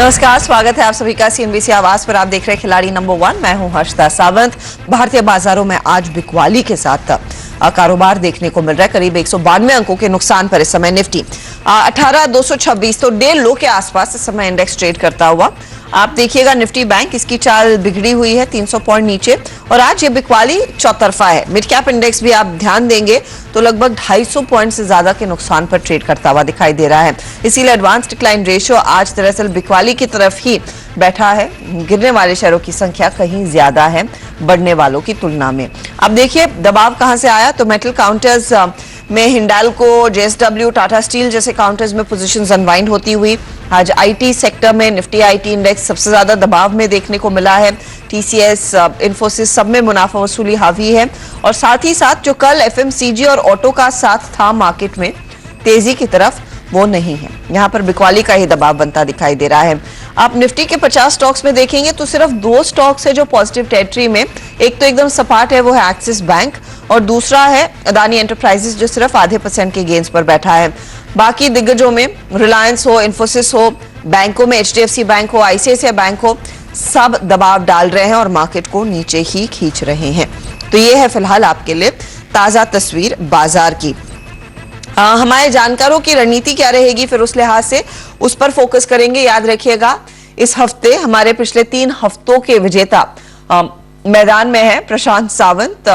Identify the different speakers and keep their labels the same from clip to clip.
Speaker 1: नमस्कार, स्वागत है आप सभी का सीएनबीसी आवाज पर। आप देख रहे हैं खिलाड़ी नंबर 1। मैं हूं हर्षदा सावंत। भारतीय बाजारों में आज बिकवाली के साथ कारोबार देखने को मिल रहा है। करीब 192 अंकों के नुकसान पर इस समय निफ्टी 18,226 तो 1.5 लो के आसपास इस समय इंडेक्स ट्रेड करता हुआ। आप देखिएगा निफ्टी बैंक, इसकी चाल बिगड़ी हुई है 300 पॉइंट नीचे और आज ये बिकवाली चौतरफा है। मिड कैप इंडेक्स भी आप ध्यान देंगे तो लगभग 250 पॉइंट से ज्यादा के नुकसान पर ट्रेड करता हुआ दिखाई दे रहा है। इसीलिए एडवांस डिक्लाइन रेशियो आज दरअसल बिकवाली की तरफ ही बैठा है। गिरने वाले शेयरों की संख्या कहीं ज्यादा है बढ़ने वालों की तुलना में। अब देखिए दबाव कहां से आया तो मेटल काउंटर्स में हिंडाल्को, जेएसडब्ल्यू, टाटा स्टील जैसे काउंटर्स में पोजीशंस अनवाइंड होती हुई। आज आईटी सेक्टर में निफ्टी आईटी इंडेक्स सबसे ज्यादा दबाव में देखने को मिला है। टीसीएस, इंफोसिस सब में मुनाफा वसूली हावी है और साथ ही साथ जो कल एफएमसीजी और ऑटो का साथ था मार्केट में तेजी की तरफ, वो नहीं है। यहां पर बिकवाली का ही दबाव बनता दिखाई दे रहा है। आप निफ्टी के 50 स्टॉक्स में देखेंगे तो सिर्फ 2 स्टॉक्स है जो पॉजिटिव टेरिटरी में। एक तो एकदम सपाट है, वो है एक्सिस बैंक, और दूसरा है अदानी एंटरप्राइजेस जो सिर्फ आधे % के गेंस पर बैठा है। बाकी दिग्गजों में रिलायंस हो, इंफोसिस हो, बैंकों में एचडीएफसी बैंक हो, आईसीआईसीआई बैंक हो, सब दबाव डाल रहे हैं और मार्केट को नीचे ही खींच रहे हैं। तो ये है फिलहाल आपके लिए ताजा तस्वीर बाजार की। हमारे जानकारों की रणनीति क्या रहेगी फिर उस लिहाज से उस पर फोकस करेंगे। याद रखिएगा इस हफ्ते हमारे पिछले 3 हफ्तों के विजेता मैदान में है प्रशांत सावंत,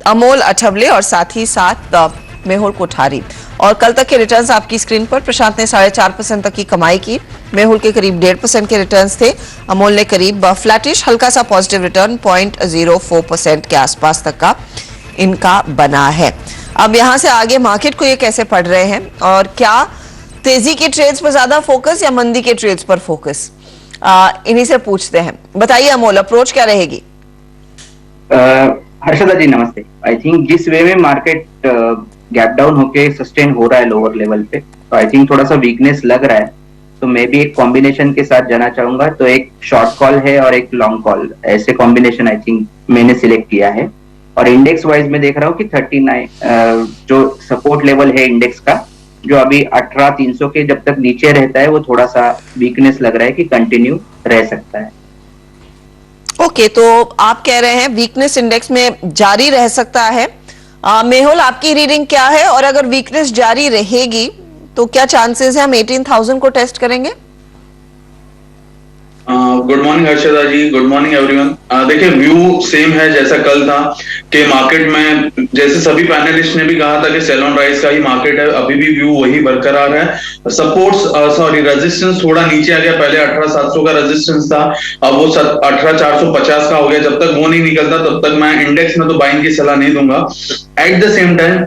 Speaker 1: अमोल अठवले और साथ ही साथ मेहुल कोठारी। और कल तक के रिटर्न्स आपकी स्क्रीन पर। प्रशांत ने 4.5% तक की कमाई की, मेहुल के करीब 1.5% के रिटर्न्स थे, अमोल ने करीब फ्लैटिश हल्का सा पॉजिटिव रिटर्न 0.04% के आसपास तक का इनका बना है। अब यहां से आगे मार्केट को ये कैसे पढ़ रहे हैं और क्या तेजी के ट्रेड्स पर ज्यादा फोकस या मंदी के ट्रेड्स पर फोकस, इन्हीं से पूछते हैं। बताइए अमोल, अप्रोच क्या रहेगी?
Speaker 2: हर्षदा जी नमस्ते। आई थिंक जिस वे में मार्केट गैप डाउन होके सस्टेन हो रहा है लोअर लेवल पे, तो आई थिंक थोड़ा सा वीकनेस लग रहा है। तो मैं भी एक कॉम्बिनेशन के साथ जाना चाहूंगा। तो एक शॉर्ट कॉल है और एक लॉन्ग कॉल, ऐसे कॉम्बिनेशन आई थिंक मैंने सिलेक्ट किया है। और इंडेक्स वाइज में देख रहा हूँ कि 39 जो सपोर्ट लेवल है इंडेक्स का, जो अभी 18,300 के जब तक नीचे रहता है, वो थोड़ा सा वीकनेस लग रहा है कि कंटिन्यू रह सकता है।
Speaker 1: ओके, तो आप कह रहे हैं वीकनेस इंडेक्स में जारी रह सकता है। मेहुल, आपकी रीडिंग क्या है और अगर वीकनेस जारी रहेगी तो क्या चांसेस है हम 18,000 को टेस्ट करेंगे?
Speaker 3: गुड मॉर्निंग हर्षदा जी, गुड मॉर्निंग एवरीवन। देखिए व्यू सेम है जैसा कल था कि मार्केट में, जैसे सभी पैनलिस्ट ने भी कहा था कि सेल ऑन राइज का ही मार्केट है, अभी भी व्यू वही बरकरार है। सपोर्ट्स रेजिस्टेंस थोड़ा नीचे आ गया। पहले 18,700 का रेजिस्टेंस था, अब वो 18,450 का हो गया। जब तक वो नहीं निकलता तब तक मैं इंडेक्स में तो बाइंग की सलाह नहीं दूंगा। एट द सेम टाइम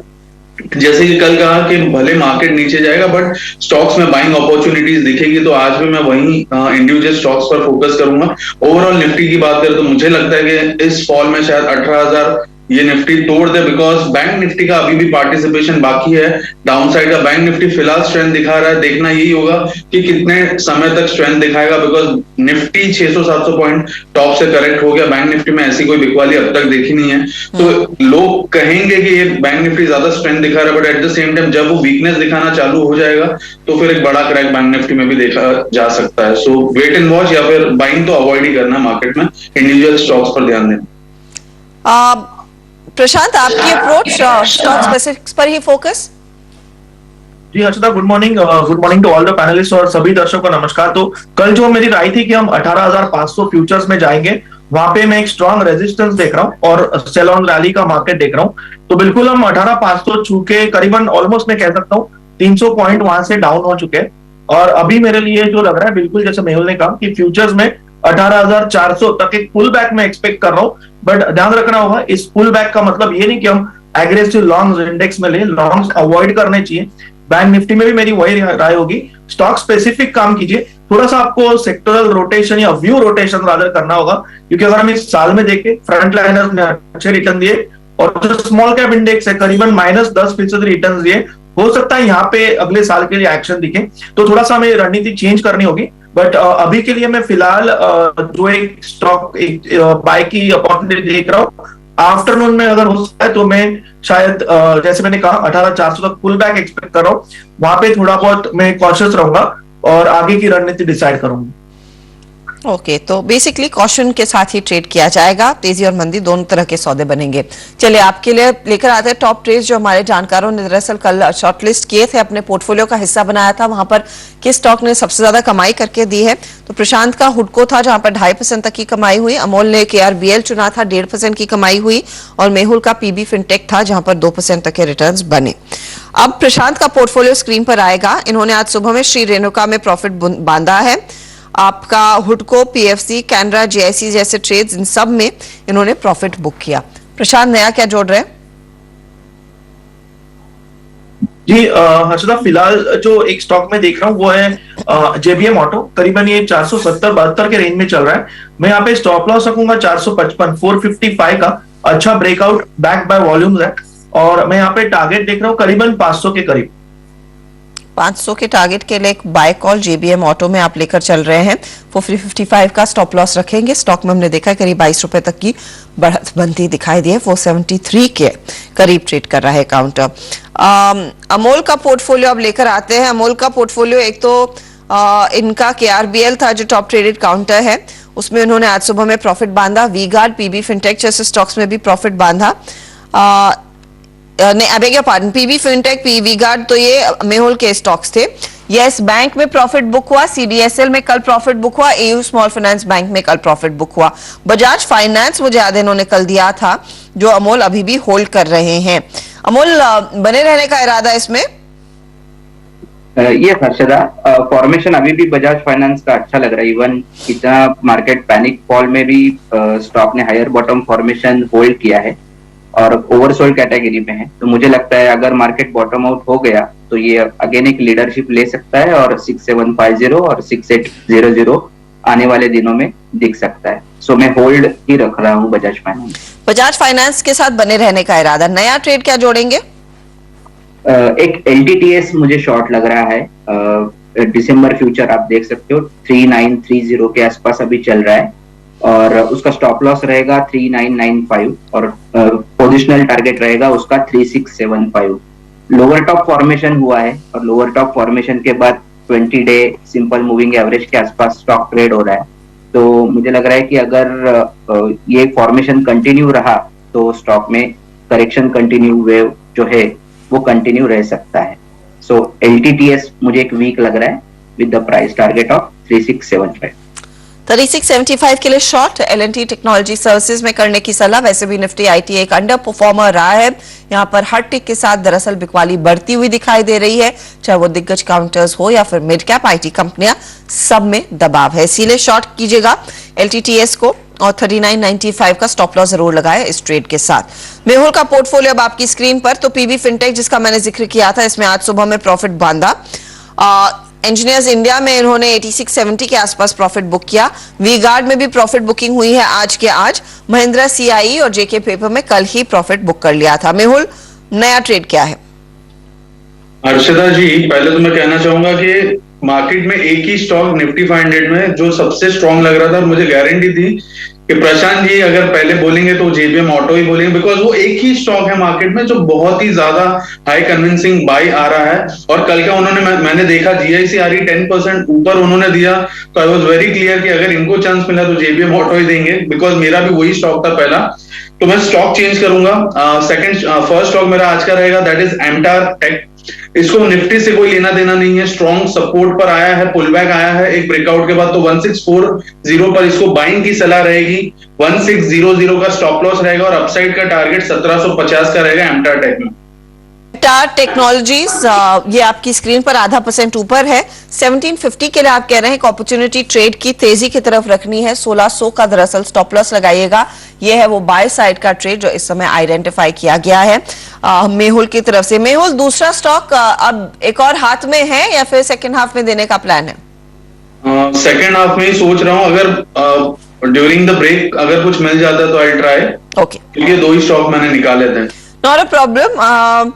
Speaker 3: जैसे कि कल कहा कि भले मार्केट नीचे जाएगा बट स्टॉक्स में बाइंग अपॉर्चुनिटीज दिखेगी, तो आज भी मैं वही इंडिविजुअल स्टॉक्स पर फोकस करूंगा। ओवरऑल निफ्टी की बात करें तो मुझे लगता है कि इस फॉल में शायद 18,000 ये निफ्टी तोड़ दे, बिकॉज बैंक निफ्टी का अभी भी पार्टिसिपेशन बाकी है। डाउनसाइड का बैंक निफ्टी फिलहाल स्ट्रेंथ दिखा रहा है। देखना यही होगा कि कितने समय तक स्ट्रेंथ दिखाएगा, बिकॉज निफ्टी 600-700 पॉइंट टॉप से करेक्ट हो गया। बैंक निफ्टी में ऐसी कोई बिकवाली अब तक देखी नहीं है। तो लोग कहेंगे कि ये बैंक निफ्टी ज्यादा स्ट्रेंथ दिखा रहा है, but at the same time जब वो वीकनेस दिखाना चालू हो जाएगा तो फिर एक बड़ा क्रैक बैंक निफ्टी में भी देखा जा सकता है। सो वेट एंड वॉच, या फिर बाइंग तो अवॉइड ही करना मार्केट में। इंडिविजुअल स्टॉक्स पर ध्यान दें।
Speaker 1: प्रशांत, आपकी अप्रोच स्टॉक स्पेसिफिक्स पर ही फोकस?
Speaker 4: जी Harshada, good morning to all the panelist और सभी दर्शकों को नमस्कार। तो कल जो मेरी राय थी कि हम 18,500 फ्यूचर्स में जाएंगे, वहां पे मैं एक स्ट्रॉन्ग रेजिस्टेंस देख रहा हूं और सेल ऑन रैली का मार्केट देख रहा हूं। तो बिल्कुल हम 18,500 छू के करीबन ऑलमोस्ट मैं कह सकता हूँ 300 पॉइंट वहां से डाउन हो चुके हैं। और अभी मेरे लिए जो लग रहा है, बिल्कुल जैसे मेहुल ने कहा कि फ्यूचर्स में 18,400 तक एक पुल बैक में एक्सपेक्ट कर रहा हूं। बट ध्यान रखना होगा, इस पुल बैक का मतलब ये नहीं कि हम एग्रेसिव लॉन्ग्स इंडेक्स में ले, लॉन्ग्स अवॉइड करने चाहिए। बैंक निफ्टी में भी मेरी वही राय होगी, स्टॉक स्पेसिफिक काम कीजिए। थोड़ा सा आपको सेक्टरल रोटेशन या व्यू रोटेशन रादर करना होगा, क्योंकि अगर हम इस साल में देखें फ्रंट लाइनर्स ने अच्छे रिटर्न दिए और जो स्मॉल कैप इंडेक्स है करीबन -10% रिटर्न दिए। हो सकता है यहाँ पे अगले साल के लिए एक्शन दिखे, तो थोड़ा सा हमें रणनीति चेंज करनी होगी। बट अभी के लिए मैं फिलहाल जो एक स्टॉक बाय की अपॉर्चुनिटी देख रहा हूँ। आफ्टरनून में अगर हो सकता है तो मैं शायद जैसे मैंने कहा 18,400 तक पुल बैक एक्सपेक्ट कर रहा हूँ। वहां पे थोड़ा बहुत मैं कॉशियस रहूंगा और आगे की रणनीति डिसाइड करूंगा।
Speaker 1: ओके, तो बेसिकली कॉशन के साथ ही ट्रेड किया जाएगा। तेजी और मंदी दोनों तरह के सौदे बनेंगे। चलिए आपके लिए लेकर आते हैं टॉप ट्रेड्स जो हमारे जानकारों ने दरअसल कल शॉर्टलिस्ट किए थे, अपने पोर्टफोलियो का हिस्सा बनाया था। वहां पर किस स्टॉक ने सबसे ज्यादा कमाई करके दी है, तो प्रशांत का हुडको था जहां पर 2.5% तक की कमाई हुई। अमोल ने KRBL चुना था, 1.5% की कमाई हुई। और मेहुल का PB फिनटेक था जहां पर 2% तक के रिटर्न्स बने। अब प्रशांत का पोर्टफोलियो स्क्रीन पर आएगा। इन्होंने आज सुबह में श्री रेणुका में प्रॉफिट बांधा है। आपका हुडको, PFC, कैनरा, JIC जैसे ट्रेड्स, इन सब में इन्होंने प्रॉफिट बुक किया। प्रशांत, नया क्या जोड़ रहे हैं?
Speaker 4: जी हर्षदा, फिलहाल जो एक स्टॉक में देख रहा हूँ वो है JBM ऑटो। करीबन ये 470-72 के रेंज में चल रहा है। मैं यहाँ पे स्टॉप लॉस रखूंगा 455, 455 का अच्छा ब्रेकआउट बैक बाय वॉल्यूम्स है। और मैं यहाँ पे टारगेट देख रहा हूँ करीबन 500 के करीब।
Speaker 1: 500 के टारगेट के लिए एक बाय कॉल JBM ऑटो में आप लेकर चल रहे हैं। 455 का स्टॉप लॉस रखेंगे। स्टॉक में हमने देखा है करीब 22 रुपए तक की बढ़त बनती दिखाई दी है। 473 के करीब ट्रेड कर रहा है काउंटर। अमोल का पोर्टफोलियो अब लेकर आते हैं। अमोल का पोर्टफोलियो एक तो इनका KRBL था जो टॉप ट्रेडेड काउंटर है, उसमें उन्होंने आज सुबह में प्रॉफिट बांधा। वी-गार्ड, PB फिनटेक जैसे स्टॉक्स में भी प्रॉफिट बांधा। PB फिनटेक, वी-गार्ड तो ये मेहुल के स्टॉक्स थे। यस बैंक में प्रॉफिट बुक हुआ। CDSL में कल प्रॉफिट बुक हुआ। AU स्मॉल फाइनेंस बैंक में कल प्रॉफिट बुक हुआ। बजाज फाइनेंस मुझे याद है इन्होंने कल दिया था, जो अमोल अभी भी होल्ड कर रहे हैं। अमोल, बने रहने का इरादा इसमें?
Speaker 2: ये हर्षदा, फॉर्मेशन अभी भी बजाज फाइनेंस का अच्छा लग रहा है। इवन इतना मार्केट पैनिक फॉल में भी स्टॉक ने हायर बॉटम फॉर्मेशन होल्ड किया है और ओवरसोल्ड कैटेगरी में है। तो मुझे लगता है अगर मार्केट बॉटम आउट हो गया तो ये अगेन एक लीडरशिप ले सकता है और 6750 और 6800 आने वाले दिनों में दिख सकता है। सो मैं होल्ड ही रख रहा हूँ बजाज फाइनेंस।
Speaker 1: बजाज फाइनेंस के साथ बने रहने का इरादा। नया ट्रेड क्या जोड़ेंगे?
Speaker 2: एक LTTS मुझे शॉर्ट लग रहा है। दिसंबर फ्यूचर आप देख सकते हो 3930 के आसपास अभी चल रहा है और उसका स्टॉप लॉस रहेगा 3995 और पोजिशनल टारगेट रहेगा उसका 3675। लोअर टॉप फॉर्मेशन हुआ है और लोअर टॉप फॉर्मेशन के बाद 20 डे सिंपल मूविंग एवरेज के आसपास स्टॉक ट्रेड हो रहा है। तो मुझे लग रहा है कि अगर ये फॉर्मेशन कंटिन्यू रहा तो स्टॉक में करेक्शन कंटिन्यू वेव जो है वो कंटिन्यू रह सकता है। सो LTTS मुझे एक वीक लग रहा है with the price target of 3675।
Speaker 1: 3675 के लिए शॉर्ट। L&T टेक्नोलॉजी सर्विसेज में करने की सलाह। वैसे भी निफ्टी IT एक अंडर परफॉर्मर रहा है। यहाँ पर हर टिक के साथ दरअसल बिकवाली बढ़ती हुई दिखाई दे रही है, चाहे वो दिग्गज काउंटर्स हो या फिर मिड कैप IT कंपनियां, सब में दबाव है। इसीलिए शॉर्ट कीजिएगा LTTS को और 3995 का स्टॉप लॉस जरूर लगाए इस ट्रेड के साथ। मेहुल का पोर्टफोलियो अब आपकी स्क्रीन पर। तो PB फिनटेक जिसका मैंने जिक्र किया था, इसमें आज सुबह में प्रॉफिट बांधा। इंजीनियर्स इंडिया में इन्होंने 8670 के आसपास प्रॉफिट बुक किया। वी-गार्ड में भी प्रॉफिट बुकिंग हुई है आज के आज। महिंद्रा CIE और JK पेपर में कल ही प्रॉफिट बुक कर लिया था। मेहुल, नया ट्रेड क्या है?
Speaker 3: हर्षदा जी, पहले तो मैं कहना चाहूंगा कि मार्केट में एक ही स्टॉक निफ्टी 500 में जो सबसे स्ट्रांग लग रहा था और मुझे गारंटी थी कि प्रशांत जी अगर पहले बोलेंगे तो JBM ऑटो ही बोलेंगे, बिकॉज वो एक ही स्टॉक है मार्केट में जो बहुत ही ज्यादा हाई कन्विंसिंग बाय आ रहा है। और कल का उन्होंने मैंने देखा GIC RE 10% ऊपर उन्होंने दिया, तो आई वाज वेरी क्लियर कि अगर इनको चांस मिला तो JBM ऑटो ही देंगे, बिकॉज मेरा भी वही स्टॉक था पहला। तो मैं स्टॉक चेंज करूंगा। फर्स्ट स्टॉक मेरा आज का रहेगा, दैट इज एमटार टेक। इसको निफ्टी से कोई लेना देना नहीं है। स्ट्रॉन्ग सपोर्ट पर आया है, पुल बैक आया है एक ब्रेकआउट के बाद, तो 1640 पर इसको बाइंग की सलाह रहेगी। 1600 का स्टॉप लॉस रहेगा और अपसाइड का टारगेट 1750 का रहेगा एमटार टेक में।
Speaker 1: टार टेक्नोलॉजीज ये आपकी स्क्रीन पर 0.5% ऊपर है। 1750 के लिए आप कह रहे हैं एक अपॉर्चुनिटी ट्रेड की तेजी की तरफ रखनी है। 1600 का दरअसल स्टॉप लॉस लगाइएगा। ये है वो बाय साइड का ट्रेड जो इस समय आइडेंटिफाई किया गया है मेहुल की तरफ से। मेहुल, दूसरा स्टॉक अब एक और हाथ में है या फिर सेकेंड हाफ में देने का प्लान है?
Speaker 3: सेकेंड हाफ में ही सोच रहा हूं, अगर ड्यूरिंग द ब्रेक अगर कुछ मिल जाता है तो आई ट्राई।
Speaker 1: ओके,
Speaker 3: क्योंकि 2 ही स्टॉक मैंने निकाले थे।
Speaker 1: Not a problem.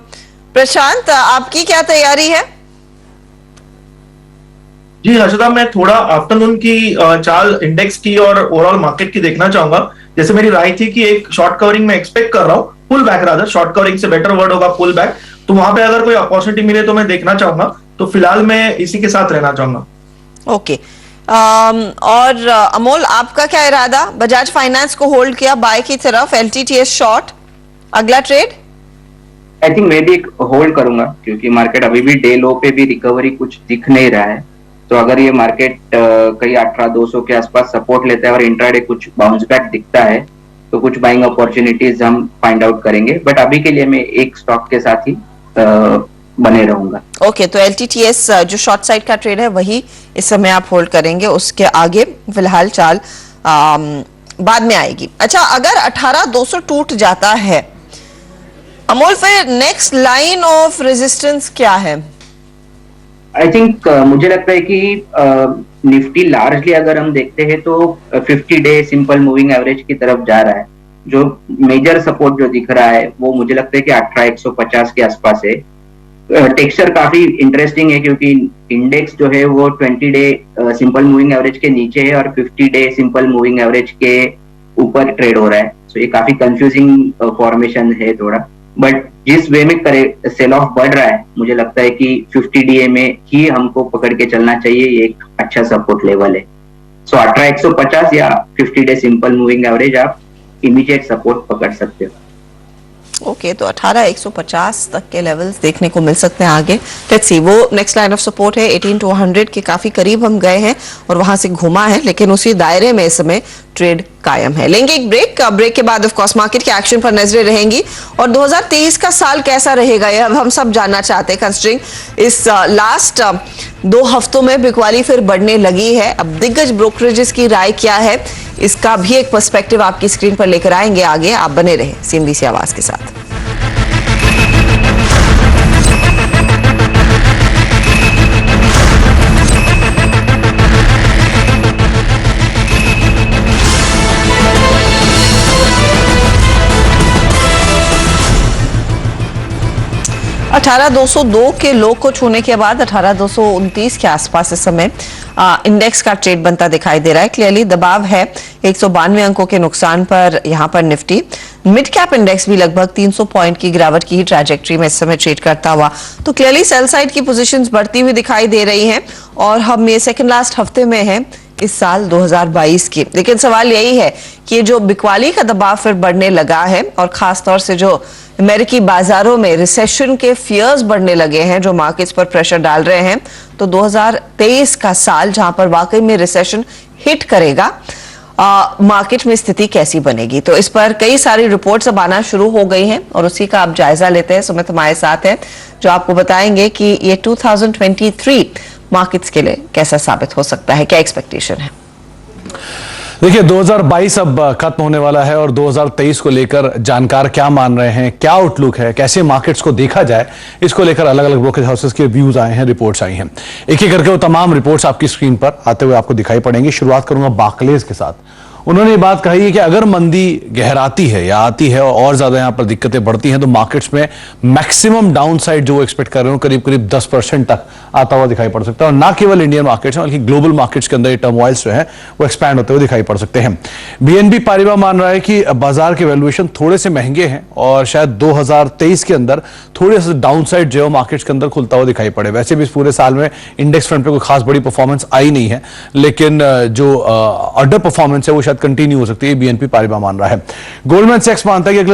Speaker 1: प्रशांत, आपकी क्या तैयारी है?
Speaker 4: जी हर्षदा, मैं थोड़ा आफ्टरनून की चाल इंडेक्स की और ओवरऑल मार्केट की देखना चाहूंगा। जैसे मेरी राय थी कि एक शॉर्ट कवरिंग में एक्सपेक्ट कर रहा हूँ, pull back rather, short covering से बेटर वर्ड होगा पुल बैक। तो वहां पे अगर कोई अपॉर्चुनिटी मिले तो मैं देखना चाहूंगा। तो फिलहाल मैं इसी के साथ रहना चाहूंगा।
Speaker 1: ओके, और अमोल, आपका क्या इरादा? बजाज फाइनेंस को होल्ड किया बाय की तरफ, एलटीटीएस शॉर्ट, अगला ट्रेड?
Speaker 2: आई थिंक मैं भी एक होल्ड करूंगा, क्योंकि मार्केट अभी भी डे लो पे भी रिकवरी कुछ दिख नहीं रहा है। तो अगर ये मार्केट कहीं 18,200 के आसपास सपोर्ट लेता है और इंट्राडे कुछ बाउंस बैक दिखता है तो कुछ बाइंग अपॉर्चुनिटीज हम फाइंड आउट करेंगे, बट अभी के लिए मैं एक स्टॉक के साथ ही बने रहूंगा।
Speaker 1: ओके, तो एलटीटीएस जो शॉर्ट साइड का ट्रेड है वही इस समय आप होल्ड करेंगे, उसके आगे फिलहाल चाल बाद में आएगी। अच्छा, अगर 18,200 टूट जाता है अमोल, फिर नेक्स्ट लाइन ऑफ रेजिस्टेंस क्या है?
Speaker 2: आई थिंक मुझे लगता है कि निफ्टी लार्जली अगर हम देखते हैं तो 50 डे सिंपल मूविंग एवरेज की तरफ जा रहा है। जो मेजर सपोर्ट जो दिख रहा है वो मुझे लगता है कि 18,150 के आसपास है। टेक्सचर काफी इंटरेस्टिंग है, क्योंकि इंडेक्स जो है वो 20 डे सिंपल मूविंग एवरेज के नीचे है और 50 डे सिंपल मूविंग एवरेज के ऊपर ट्रेड हो रहा है। सो ये काफी कंफ्यूजिंग फॉर्मेशन है थोड़ा, बट जिस वे में सेल ऑफ बढ़ रहा है मुझे लगता है कि 50 डीए में ही हमको पकड़ के चलना चाहिए, ये एक अच्छा सपोर्ट लेवल है। सो 18,150 या 50 डे सिंपल मूविंग एवरेज आप इमीडिएट सपोर्ट पकड़ सकते हो।
Speaker 1: ओके, तो 18,150 तक के लेवल्स देखने को मिल सकते हैं आगे। लेट्स सी, वो नेक्स्ट लाइन ऑफ सपोर्ट है 18,200 के काफी करीब हम गए हैं और वहां से घुमा है, लेकिन उसी दायरे में इस समय ट्रेड कायम है। लेंगे एक ब्रेक, ब्रेक के बाद ऑफ कोर्स मार्केट के एक्शन पर नजरें रहेंगी और 2023 का साल कैसा रहेगा ये अब हम सब जानना चाहते हैं। कंसिडरिंग इस लास्ट 2 हफ्तों में बिकवाली फिर बढ़ने लगी है, अब दिग्गज ब्रोकरेजेस की राय क्या है इसका भी एक पर्सपेक्टिव आपकी स्क्रीन पर लेकर आएंगे आगे। आप बने रहे सीएनबीसी आवाज के साथ। अठारह 202 के लो को छूने के बाद 18,229 के आसपास इस समय इंडेक्स का ट्रेड बनता दिखाई दे रहा है। क्लियरली दबाव है 192 अंकों के नुकसान पर यहां पर निफ्टी। मिड कैप इंडेक्स भी लगभग 300 पॉइंट की गिरावट की ट्रैजेक्टरी में इस समय ट्रेड करता हुआ, तो क्लियरली सेल साइड की पोजीशंस बढ़ती हुई दिखाई दे रही हैं और हम ये सेकंड लास्ट हफ्ते में हैं इस साल 2022 की। लेकिन सवाल यही है कि जो बिकवाली का दबाव फिर बढ़ने लगा है और खासतौर से जो अमेरिकी बाजारों में रिसेशन के फियर्स बढ़ने लगे हैं जो मार्केट्स पर प्रेशर डाल रहे हैं, तो 2023 का साल जहां पर वाकई में रिसेशन हिट करेगा, मार्केट में स्थिति कैसी बनेगी, तो इस पर कई सारी रिपोर्ट्स अब आना शुरू हो गई हैं और उसी का आप जायजा लेते हैं। सुमित हमारे साथ है जो आपको बताएंगे कि ये 2023 मार्केट्स के लिए कैसा साबित हो सकता है, क्या एक्सपेक्टेशन है।
Speaker 5: देखिए 2022 अब खत्म होने वाला है और 2023 को लेकर जानकार क्या मान रहे हैं, क्या आउटलुक है, कैसे मार्केट्स को देखा जाए, इसको लेकर अलग अलग ब्रोकरेज हाउसेस के व्यूज आए हैं, रिपोर्ट्स आई हैं। एक एक करके वो तमाम रिपोर्ट्स आपकी स्क्रीन पर आते हुए आपको दिखाई पड़ेंगी। शुरुआत करूंगा बार्कलेज के साथ। उन्होंने ये बात कही है कि अगर मंदी गहराती है या आती है और ज्यादा यहां पर दिक्कतें बढ़ती हैं तो मार्केट्स में मैक्सिमम डाउनसाइड जो वो एक्सपेक्ट कर रहे हो करीब करीब 10% तक आता हुआ दिखाई पड़ सकता है। और ना केवल इंडियन मार्केट्स में बल्कि ग्लोबल मार्केट्स के अंदर ये टर्मोइल्स जो है वो एक्सपैंड होते हुए दिखाई पड़ सकते हैं। बीएनबी पारिबा मान रहा है कि बाजार के वैल्यूएशन थोड़े से महंगे हैं और शायद 2023 के अंदर थोड़े से डाउनसाइड जो मार्केट्स के अंदर खुलता हुआ दिखाई पड़े। वैसे भी इस पूरे साल में इंडेक्स फ्रंट पे कोई खास बड़ी परफॉर्मेंस आई नहीं है, लेकिन जो अंडर परफॉर्मेंस है वो कंटिन्यू हो सकती है, बीएनपी पारिबा मान रहा है। गोल्डमैन सैक्स मानता है कि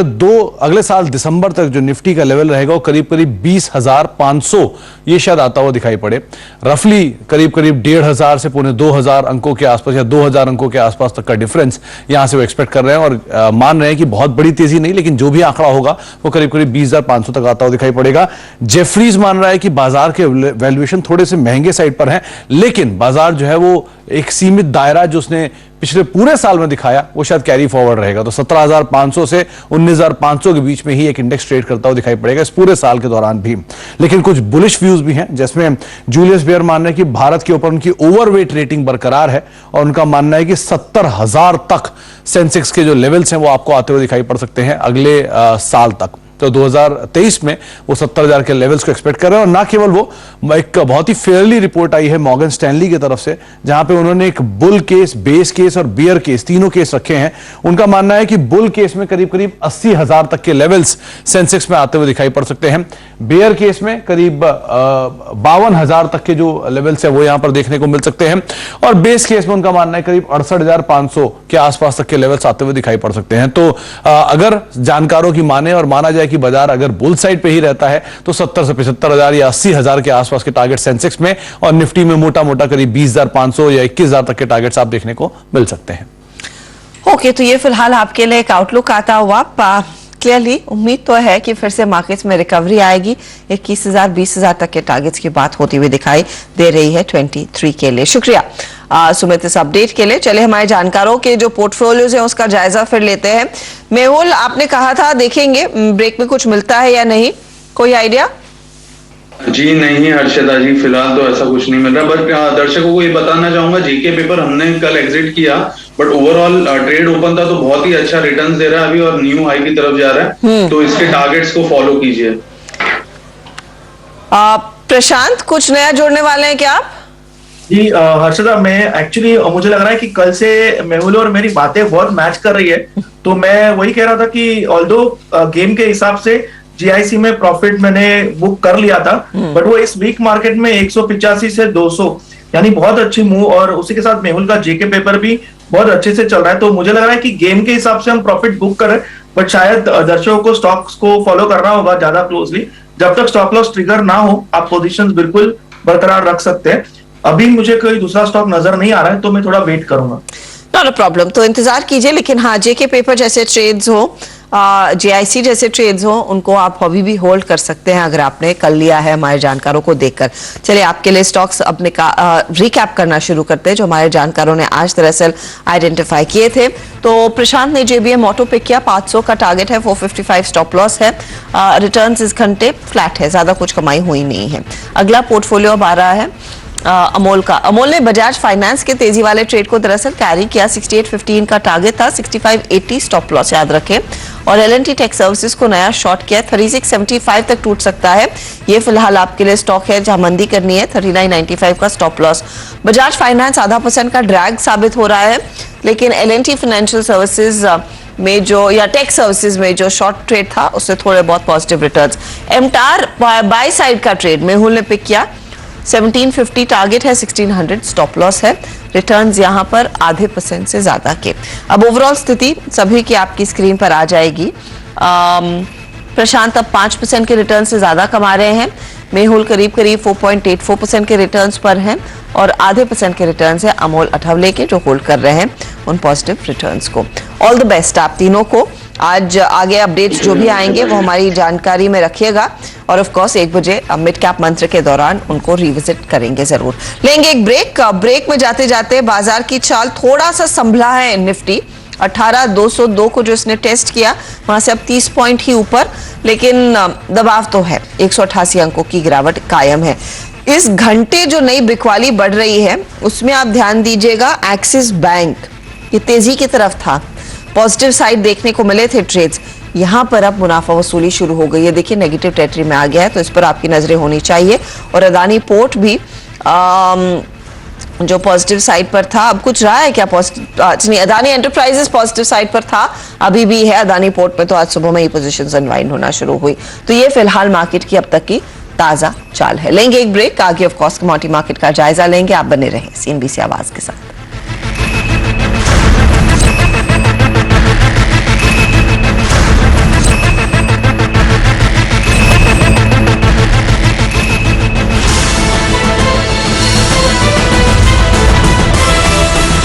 Speaker 5: अगले साल दिसंबर तक जो निफ्टी का लेवल रहेगा वो करीब करीब 20,500 ये शायद आता हुआ दिखाई पड़े। रफली करीब करीब 1,500 से पौने 2,000 अंकों के आसपास या 2,000 अंकों के आसपास तक का डिफरेंस यहां से वो एक्सपेक्ट कर रहे हैं और मान रहे हैं कि बहुत बड़ी तेजी नहीं, लेकिन जो भी आंकड़ा होगा वो करीब करीब 20,500 तक आता हुआ दिखाई पड़ेगा। जेफरीज मान रहा है कि बाजार के वैल्यूएशन थोड़े से महंगे साइड पर हैं, लेकिन बाजार जो है वो एक सीमित दायरा जो उसने पिछले पूरे साल में दिखाया वो शायद कैरी फॉरवर्ड रहेगा। तो 17,500 से 19,500 के बीच में ही एक इंडेक्स ट्रेड करता हुआ दिखाई पड़ेगा इस पूरे साल के दौरान भी। लेकिन कुछ बुलिश व्यूज भी हैं, जिसमें जूलियस बेयर मान रहे हैं कि भारत के ऊपर उनकी ओवरवेट रेटिंग बरकरार है और उनका मानना है कि 70,000 तक सेंसेक्स के जो लेवल्स हैं वो आपको आते हुए दिखाई पड़ सकते हैं अगले साल तक। तो 2023 में वो 70,000 के लेवल्स को एक्सपेक्ट कर रहे हैं। और ना केवल वो, एक बहुत ही फेयरली रिपोर्ट आई है मॉर्गन स्टैनली की तरफ से, जहां पे उन्होंने एक बुल केस, बेस केस और बियर केस, तीनों केस रखे हैं। उनका मानना है कि बुल केस में करीब करीब 80,000 तक के लेवल्स सेंसेक्स में आते हुए दिखाई पड़ सकते हैं। बेयर केस में करीब 52,000 तक के जो लेवल्स है वो यहां पर देखने को मिल सकते हैं। और बेस केस में उनका मानना है करीब 68,500 के आसपास तक के लेवल्स आते हुए दिखाई पड़ सकते हैं। तो अगर जानकारों की माने और माना जाए कि बाजार अगर बुल साइड पे ही रहता है तो 70 से 75,000 या 80,000 के आसपास के टारगेट सेंसेक्स में, और निफ्टी में मोटा मोटा करीब 20,500 या 21,000 तक के टारगेट्स आप देखने को मिल सकते हैं।
Speaker 1: ओके, तो ये फिलहाल आपके लिए एक आउटलुक आता हुआ। क्लियरली उम्मीद तो है कि फिर से मार्केट्स में रिकवरी आएगी। 21,000 20,000 तक के टारगेट्स की बात होती हुई दिखाई दे रही है 23 के लिए। शुक्रिया सुमित इस अपडेट के लिए। चले हमारे जानकारों के जो पोर्टफोलियोज हैं उसका जायजा फिर लेते हैं। मेहुल, आपने कहा था देखेंगे ब्रेक में कुछ मिलता है या नहीं, कोई आइडिया?
Speaker 3: जी नहीं हर्षदा जी, फिलहाल तो ऐसा कुछ नहीं मिल रहा। बट दर्शकों को ये बताना चाहूंगा, जीके पेपर हमने कल एग्जिट किया, बट ओवरऑल ट्रेड ओपन था तो बहुत ही अच्छा रिटर्न्स दे रहा है अभी और न्यू हाई की तरफ जा रहा है। तो इसके टारगेट्स को फॉलो कीजिए।
Speaker 1: प्रशांत, कुछ नया जोड़ने वाले हैं क्या आप?
Speaker 4: जी हर्षदा, मैं एक्चुअली मुझे लग रहा है कि कल से मेहुल और मेरी बातें बहुत मैच कर रही है। तो मैं वही कह रहा था कि ऑल्दो गेम के हिसाब से जीआईसी में प्रॉफिट मैंने बुक कर लिया था, बट वो इस वीक मार्केट में 185 से 200 यानी बहुत अच्छी मूव, और उसी के साथ मेहुल का जेके पेपर भी बहुत अच्छे से चल रहा है। तो मुझे लग रहा है कि गेम के हिसाब से हम प्रॉफिट बुक करें, बट शायद दर्शकों को स्टॉक्स को फॉलो करना होगा ज्यादा क्लोजली। जब तक स्टॉप लॉस ट्रिगर ना हो आप पोजीशंस बिल्कुल बरकरार रख सकते हैं। अभी मुझे कोई दूसरा स्टॉक नजर नहीं आ रहा है तो मैं थोड़ा वेट करूंगा।
Speaker 1: नॉट अ प्रॉब्लम, तो इंतजार कीजिए। लेकिन हाँ, जेके पेपर जैसे ट्रेड्स हो, जेआईसी जैसे ट्रेड्स हो, उनको आप अभी भी होल्ड कर सकते हैं अगर आपने कल लिया है हमारे जानकारों को देखकर। चलिए आपके लिए स्टॉक्स अपने का रिकैप करना शुरू करते हैं जो हमारे जानकारों ने आज दरअसल आइडेंटिफाई किए थे। तो प्रशांत ने जेबीएम ऑटो पिक किया, 500 का टारगेट है, 455 स्टॉप लॉस है। रिटर्न्स इस घंटे फ्लैट है, ज्यादा कुछ कमाई हुई नहीं है। अगला पोर्टफोलियो अब आ रहा है अमोल का। अमोल ने बजाज फाइनेंस के तेजी वाले ट्रेड को दरअसल कैरी किया। 68.15 का टारगेट था, 65.80 स्टॉप लॉस याद रखें। और एल&टी टेक सर्विसेज को नया शॉर्ट किया, 36.75 तक टूट सकता है। ये फिलहाल आपके लिए स्टॉक है जहां मंदी करनी है, 39.95 का स्टॉप लॉस। बजाज फाइनेंस आधा % का ड्रैग साबित हो रहा है, लेकिन एल&टी फाइनेंशियल सर्विसेज में जो, या टेक सर्विसेज में जो शॉर्ट ट्रेड था उससे थोड़े बहुत पॉजिटिव रिटर्न्स। एमटार बाय साइड का ट्रेड मेहुल ने पिक किया, 1750 टारगेट है, 1600 स्टॉप लॉस है। रिटर्न्स यहां पर आधे % से ज्यादा के। अब ओवरऑल स्थिति सभी की आपकी स्क्रीन पर आ जाएगी। प्रशांत अब 5% के रिटर्न से ज्यादा कमा रहे हैं, मेहुल करीब करीब 4.84% के रिटर्न्स पर हैं, और आधे % के रिटर्न्स है अमोल अठवले के जो होल्ड कर रहे हैं उन पॉजिटिव रिटर्न्स को। ऑल द बेस्ट आप तीनों को। आज आगे अपडेट्स जो भी आएंगे वो हमारी जानकारी में रखिएगा, और ऑफ कोर्स 1 बजे मिड कैप मंत्र के दौरान उनको रिविजिट करेंगे जरूर। लेंगे एक ब्रेक में जाते जाते बाजार की चाल थोड़ा सा संभला है निफ्टी। 18,202 को जो इसने टेस्ट किया वहां से अब 30 पॉइंट ही ऊपर, लेकिन दबाव तो है, 188 अंकों की गिरावट कायम है। इस घंटे जो नई बिकवाली बढ़ रही है उसमें आप ध्यान दीजिएगा, एक्सिस बैंक ये तेजी की तरफ था, पॉजिटिव साइड देखने को मिले थे ट्रेड्स, यहां पर अब मुनाफा वसूली शुरू हो गई है। देखिए नेगेटिव टेरिटरी में आ गया है, तो इस पर आपकी नजरें होनी चाहिए। और अदानी पोर्ट भी जो पॉजिटिव साइड पर था, अब कुछ रहा है क्या पॉजिटिव? नहीं, अदानी एंटरप्राइजेस पॉजिटिव साइड पर था, अभी भी है। अदानी पोर्ट पे तो आज सुबह में ही पोजीशंस अनवाइंड होना शुरू हुई। तो ये फिलहाल मार्केट की अब तक की ताजा चाल है। लेंगे एक ब्रेक, आगे ऑफ कोर्स कमोडिटी मार्केट का जायजा लेंगे। आप बने रहें CNBC आवाज के साथ।